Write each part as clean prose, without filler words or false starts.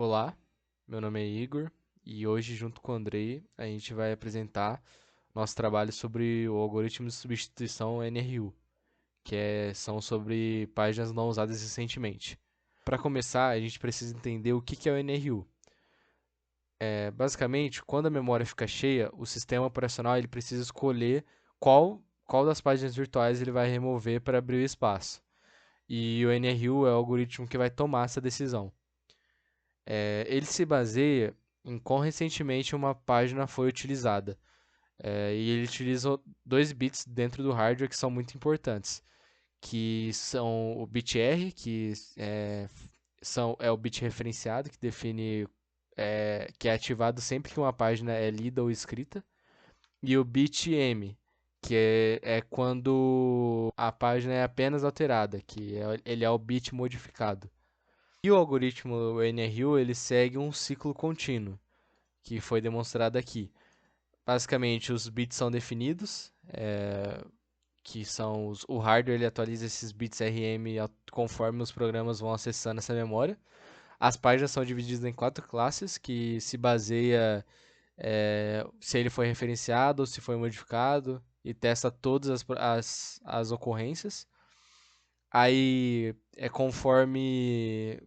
Olá, meu nome é Igor e hoje, junto com o Andrei, a gente vai apresentar nosso trabalho sobre o algoritmo de substituição NRU, são sobre páginas não usadas recentemente. Para começar, a gente precisa entender o que é o NRU. Basicamente, quando a memória fica cheia, o sistema operacional ele precisa escolher qual das páginas virtuais ele vai remover para abrir o espaço. E o NRU é o algoritmo que vai tomar essa decisão. Ele se baseia em quão recentemente uma página foi utilizada. E ele utiliza dois bits dentro do hardware que são muito importantes, que são o bit R, é o bit referenciado, que define que é ativado sempre que uma página é lida ou escrita, e o bit M, que é quando a página é apenas alterada, ele é o bit modificado. E o algoritmo NRU ele segue um ciclo contínuo, que foi demonstrado aqui. Basicamente, os bits são definidos, o hardware ele atualiza esses bits RM conforme os programas vão acessando essa memória. As páginas são divididas em quatro classes, que se baseia se ele foi referenciado ou se foi modificado, e testa todas as ocorrências. Aí é conforme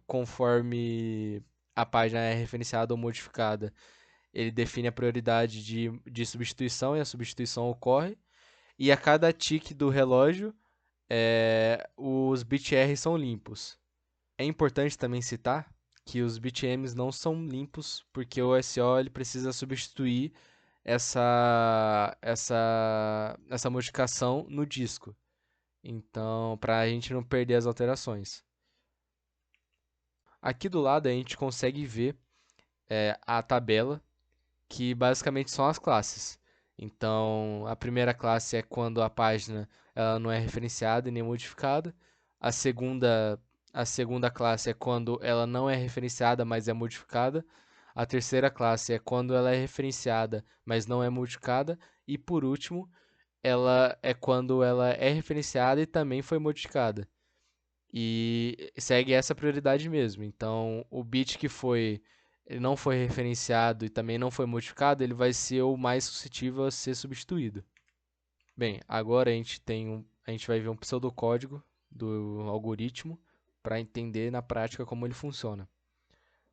a página é referenciada ou modificada, ele define a prioridade de substituição e a substituição ocorre. E a cada tique do relógio, os bit R são limpos. É importante também citar que os bit M's não são limpos porque o SO ele precisa substituir essa modificação no disco. Então, para a gente não perder as alterações. Aqui do lado a gente consegue ver a tabela, que basicamente são as classes. Então, a primeira classe é quando a página ela não é referenciada e nem modificada. A segunda, a segunda classe é quando ela não é referenciada, mas é modificada. A terceira classe é quando ela é referenciada, mas não é modificada. E por último, ela é quando ela é referenciada e também foi modificada. E segue essa prioridade mesmo. Então, o bit ele não foi referenciado e também não foi modificado, ele vai ser o mais suscetível a ser substituído. Bem, agora a gente vai ver um pseudocódigo do algoritmo para entender na prática como ele funciona.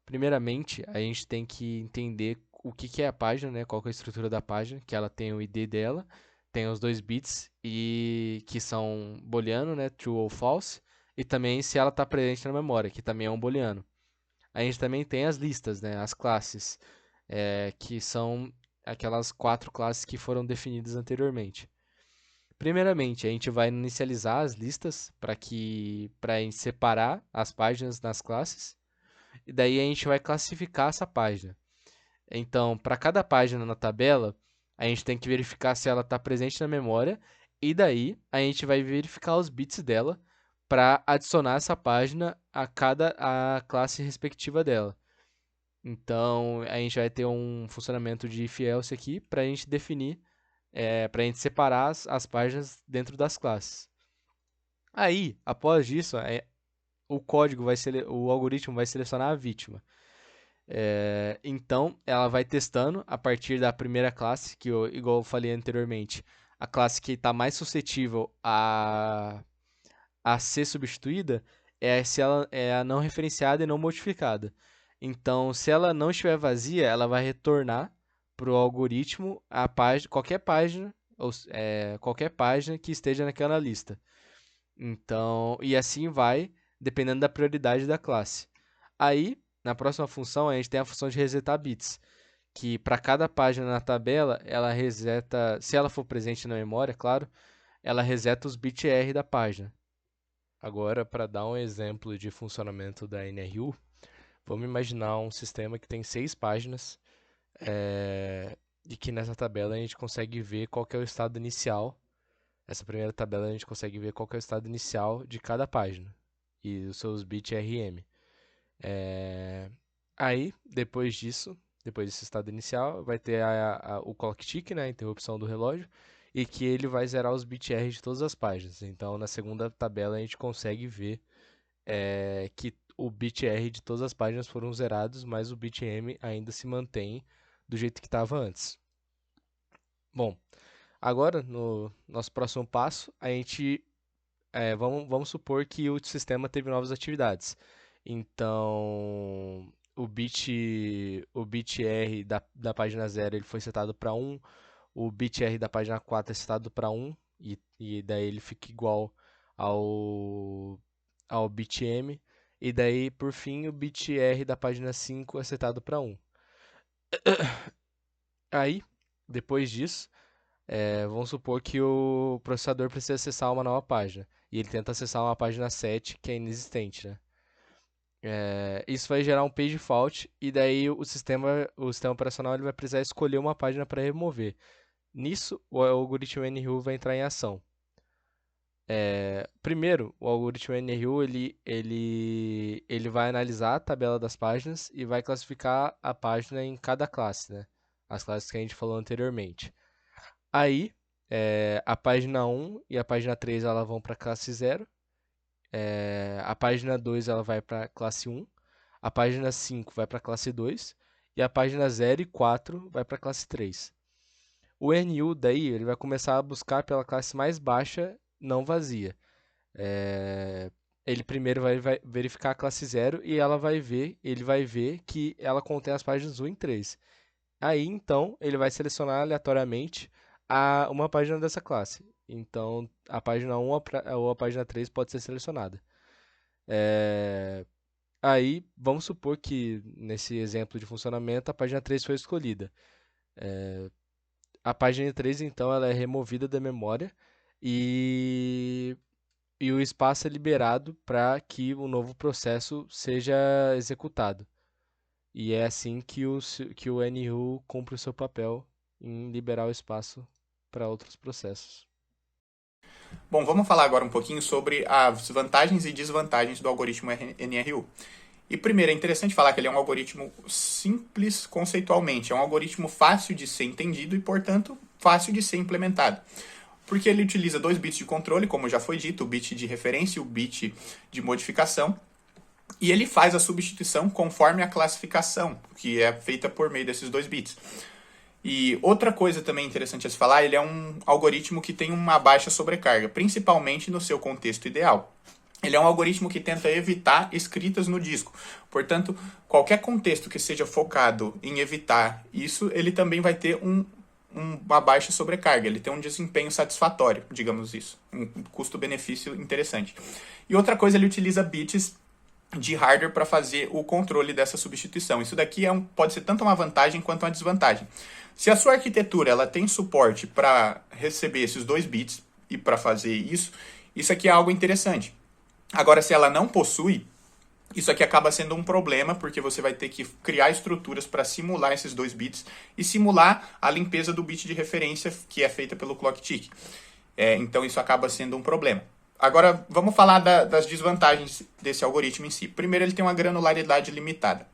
Primeiramente, a gente tem que entender o que é a página, né? Qual que é a estrutura da página, que ela tem o ID dela, tem os dois bits e que são booleano, né? True ou false, e também se ela está presente na memória, que também é um booleano. A gente também tem as listas, né? As classes, que são aquelas quatro classes que foram definidas anteriormente. Primeiramente, a gente vai inicializar as listas para a gente separar as páginas nas classes. E daí a gente vai classificar essa página. Então, para cada página na tabela, a gente tem que verificar se ela está presente na memória. E daí a gente vai verificar os bits dela para adicionar essa página a classe respectiva dela. Então, a gente vai ter um funcionamento de if else aqui para a gente definir, para a gente separar as páginas dentro das classes. Aí, após isso, o algoritmo vai selecionar a vítima. Então, ela vai testando a partir da primeira classe, igual eu falei anteriormente, a classe que está mais suscetível a ser substituída se ela é a não referenciada e não modificada. Então, se ela não estiver vazia, ela vai retornar para o algoritmo a página, qualquer página que esteja naquela lista. Então, e assim vai, dependendo da prioridade da classe. Aí, na próxima função, a gente tem a função de resetar bits, que para cada página na tabela, ela reseta, se ela for presente na memória, claro, ela reseta os bits R da página. Agora, para dar um exemplo de funcionamento da NRU, vamos imaginar um sistema que tem 6 páginas e que nessa tabela a gente consegue ver qual que é o estado inicial. Essa primeira tabela a gente consegue ver qual que é o estado inicial de cada página e os seus bits RM. É, Aí, depois desse estado inicial, vai ter o clock tick, né, a interrupção do relógio, e que ele vai zerar os bits R de todas as páginas. Então, na segunda tabela, a gente consegue ver que o bit R de todas as páginas foram zerados, mas o bit M ainda se mantém do jeito que estava antes. Bom, agora, no nosso próximo passo, a gente vamos supor que o sistema teve novas atividades. Então, o bit R da página 0 ele foi setado para 1, o bit R da página 4 é setado para 1, e daí ele fica igual ao bit M, e daí, por fim, o bit R da página 5 é setado para 1. Aí, depois disso, vamos supor que o processador precisa acessar uma nova página. E ele tenta acessar uma página 7 que é inexistente, né? Isso vai gerar um page fault e daí o sistema operacional ele vai precisar escolher uma página para remover. Nisso, o algoritmo NRU vai entrar em ação. Primeiro, o algoritmo NRU ele vai analisar a tabela das páginas e vai classificar a página em cada classe, né? As classes que a gente falou anteriormente. Aí, a página 1 e a página 3 elas vão para a classe 0. A página 2 ela vai para a classe 1. A página 5 vai para a classe 2. E a página 0 e 4 vai para a classe 3. O NU daí ele vai começar a buscar pela classe mais baixa não vazia. Ele primeiro vai verificar a classe 0 e ele vai ver que ela contém as páginas 1 e 3. Aí, então, ele vai selecionar aleatoriamente uma página dessa classe. Então, a página 1 ou a página 3 pode ser selecionada. Aí, vamos supor que, nesse exemplo de funcionamento, a página 3 foi escolhida. A página 3, então, ela é removida da memória e o espaço é liberado para que o novo processo seja executado. E é assim que o NU cumpre o seu papel em liberar o espaço para outros processos. Bom, vamos falar agora um pouquinho sobre as vantagens e desvantagens do algoritmo NRU. E primeiro, é interessante falar que ele é um algoritmo simples conceitualmente, é um algoritmo fácil de ser entendido e, portanto, fácil de ser implementado. Porque ele utiliza 2 bits de controle, como já foi dito, o bit de referência e o bit de modificação, e ele faz a substituição conforme a classificação, que é feita por meio desses 2 bits. E outra coisa também interessante a se falar, ele é um algoritmo que tem uma baixa sobrecarga, principalmente no seu contexto ideal. Ele é um algoritmo que tenta evitar escritas no disco. Portanto, qualquer contexto que seja focado em evitar isso, ele também vai ter uma baixa sobrecarga. Ele tem um desempenho satisfatório, digamos isso. Um custo-benefício interessante. E outra coisa, ele utiliza bits de hardware para fazer o controle dessa substituição. Isso daqui pode ser tanto uma vantagem quanto uma desvantagem. Se a sua arquitetura ela tem suporte para receber esses 2 bits e para fazer isso aqui é algo interessante. Agora, se ela não possui, isso aqui acaba sendo um problema, porque você vai ter que criar estruturas para simular esses 2 bits e simular a limpeza do bit de referência que é feita pelo clock tick. Então, isso acaba sendo um problema. Agora, vamos falar das desvantagens desse algoritmo em si. Primeiro, ele tem uma granularidade limitada.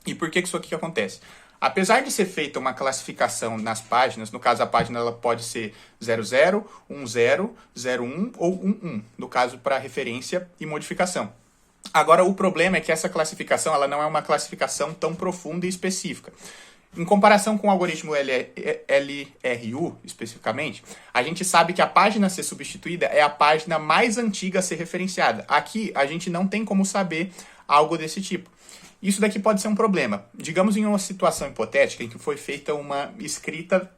E por que isso aqui acontece? Apesar de ser feita uma classificação nas páginas, no caso a página ela pode ser 00, 10, 01 ou 11, no caso para referência e modificação. Agora, o problema é que essa classificação ela não é uma classificação tão profunda e específica. Em comparação com o algoritmo LRU, especificamente, a gente sabe que a página a ser substituída é a página mais antiga a ser referenciada. Aqui, a gente não tem como saber algo desse tipo. Isso daqui pode ser um problema. Digamos em uma situação hipotética em que foi feita uma escrita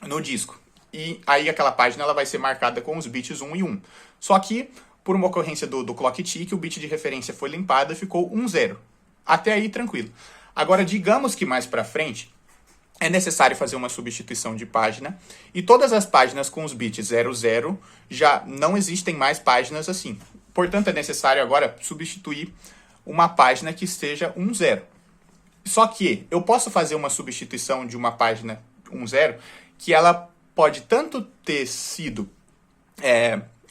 no disco. E aí aquela página ela vai ser marcada com os bits 1 e 1. Só que, por uma ocorrência do clock tick, o bit de referência foi limpado e ficou 10. Até aí, tranquilo. Agora, digamos que mais para frente é necessário fazer uma substituição de página e todas as páginas com os bits 00 já não existem mais páginas assim. Portanto, é necessário agora substituir uma página que esteja 10. Só que eu posso fazer uma substituição de uma página 10 que ela pode tanto ter sido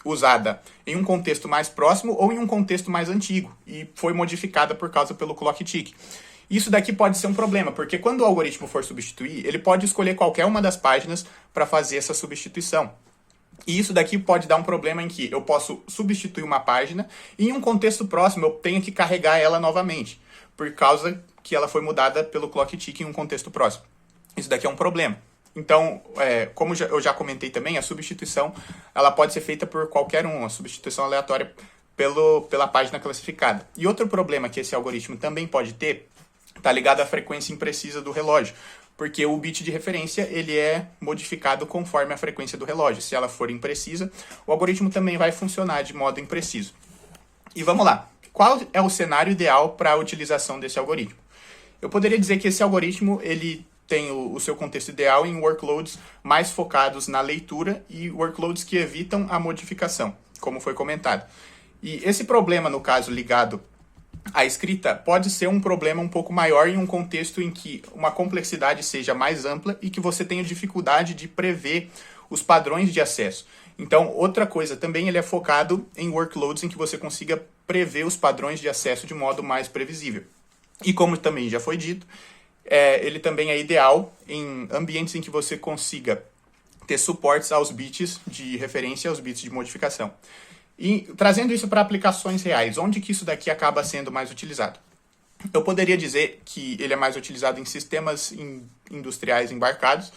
usada em um contexto mais próximo ou em um contexto mais antigo e foi modificada por causa pelo clock tick. Isso daqui pode ser um problema, porque quando o algoritmo for substituir, ele pode escolher qualquer uma das páginas para fazer essa substituição. E isso daqui pode dar um problema em que eu posso substituir uma página e em um contexto próximo eu tenho que carregar ela novamente, por causa que ela foi mudada pelo clock tick em um contexto próximo. Isso daqui é um problema. Então, como eu já comentei também, a substituição ela pode ser feita por qualquer um, a substituição aleatória pela página classificada. E outro problema que esse algoritmo também pode ter está ligado à frequência imprecisa do relógio, porque o bit de referência ele é modificado conforme a frequência do relógio. Se ela for imprecisa, o algoritmo também vai funcionar de modo impreciso. E vamos lá. Qual é o cenário ideal para a utilização desse algoritmo? Eu poderia dizer que esse algoritmo ele tem o seu contexto ideal em workloads mais focados na leitura e workloads que evitam a modificação, como foi comentado. E esse problema, no caso, ligado à escrita, pode ser um problema um pouco maior em um contexto em que uma complexidade seja mais ampla e que você tenha dificuldade de prever os padrões de acesso. Então, outra coisa, também ele é focado em workloads em que você consiga prever os padrões de acesso de modo mais previsível. E como também já foi dito, ele também é ideal em ambientes em que você consiga ter suportes aos bits de referência, aos bits de modificação. E trazendo isso para aplicações reais, onde que isso daqui acaba sendo mais utilizado? Eu poderia dizer que ele é mais utilizado em sistemas industriais embarcados,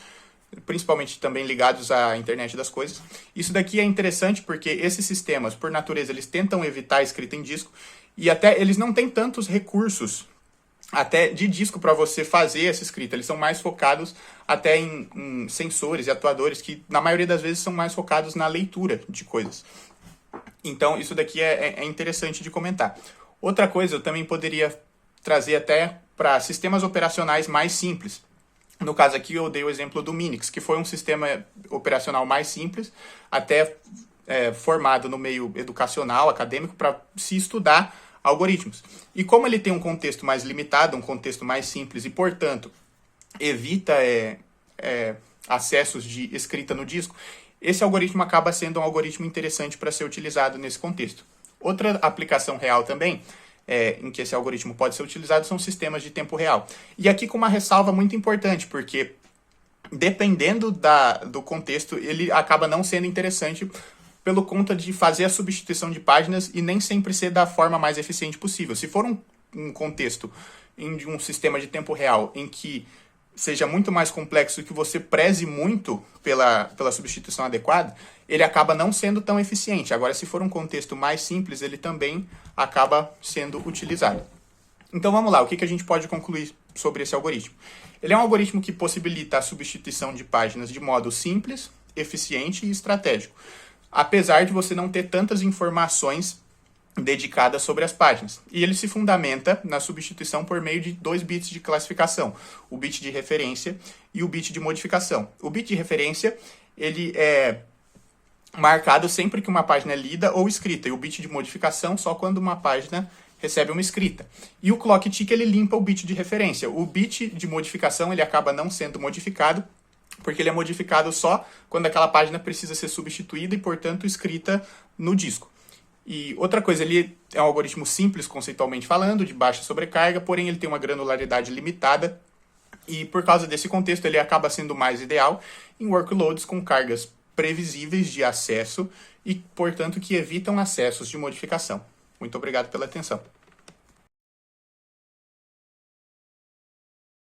principalmente também ligados à internet das coisas. Isso daqui é interessante porque esses sistemas, por natureza, eles tentam evitar a escrita em disco e até eles não têm tantos recursos até de disco para você fazer essa escrita. Eles são mais focados até em sensores e atuadores que, na maioria das vezes, são mais focados na leitura de coisas. Então, isso daqui é interessante de comentar. Outra coisa, eu também poderia trazer até para sistemas operacionais mais simples. No caso aqui, eu dei o exemplo do Minix, que foi um sistema operacional mais simples, até formado no meio educacional, acadêmico, para se estudar algoritmos. E como ele tem um contexto mais limitado, um contexto mais simples e, portanto, evita acessos de escrita no disco, esse algoritmo acaba sendo um algoritmo interessante para ser utilizado nesse contexto. Outra aplicação real também, em que esse algoritmo pode ser utilizado, são sistemas de tempo real. E aqui com uma ressalva muito importante, porque dependendo do contexto, ele acaba não sendo interessante pelo conta de fazer a substituição de páginas e nem sempre ser da forma mais eficiente possível. Se for um contexto de um sistema de tempo real em que seja muito mais complexo e que você preze muito pela substituição adequada, ele acaba não sendo tão eficiente. Agora, se for um contexto mais simples, ele também acaba sendo utilizado. Então, vamos lá. O que a gente pode concluir sobre esse algoritmo? Ele é um algoritmo que possibilita a substituição de páginas de modo simples, eficiente e estratégico, apesar de você não ter tantas informações dedicadas sobre as páginas. E ele se fundamenta na substituição por meio de 2 bits de classificação, o bit de referência e o bit de modificação. O bit de referência ele é marcado sempre que uma página é lida ou escrita, e o bit de modificação só quando uma página recebe uma escrita. E o clock tick ele limpa o bit de referência. O bit de modificação ele acaba não sendo modificado, porque ele é modificado só quando aquela página precisa ser substituída e, portanto, escrita no disco. E outra coisa, ele é um algoritmo simples, conceitualmente falando, de baixa sobrecarga, porém ele tem uma granularidade limitada e, por causa desse contexto, ele acaba sendo mais ideal em workloads com cargas previsíveis de acesso e, portanto, que evitam acessos de modificação. Muito obrigado pela atenção.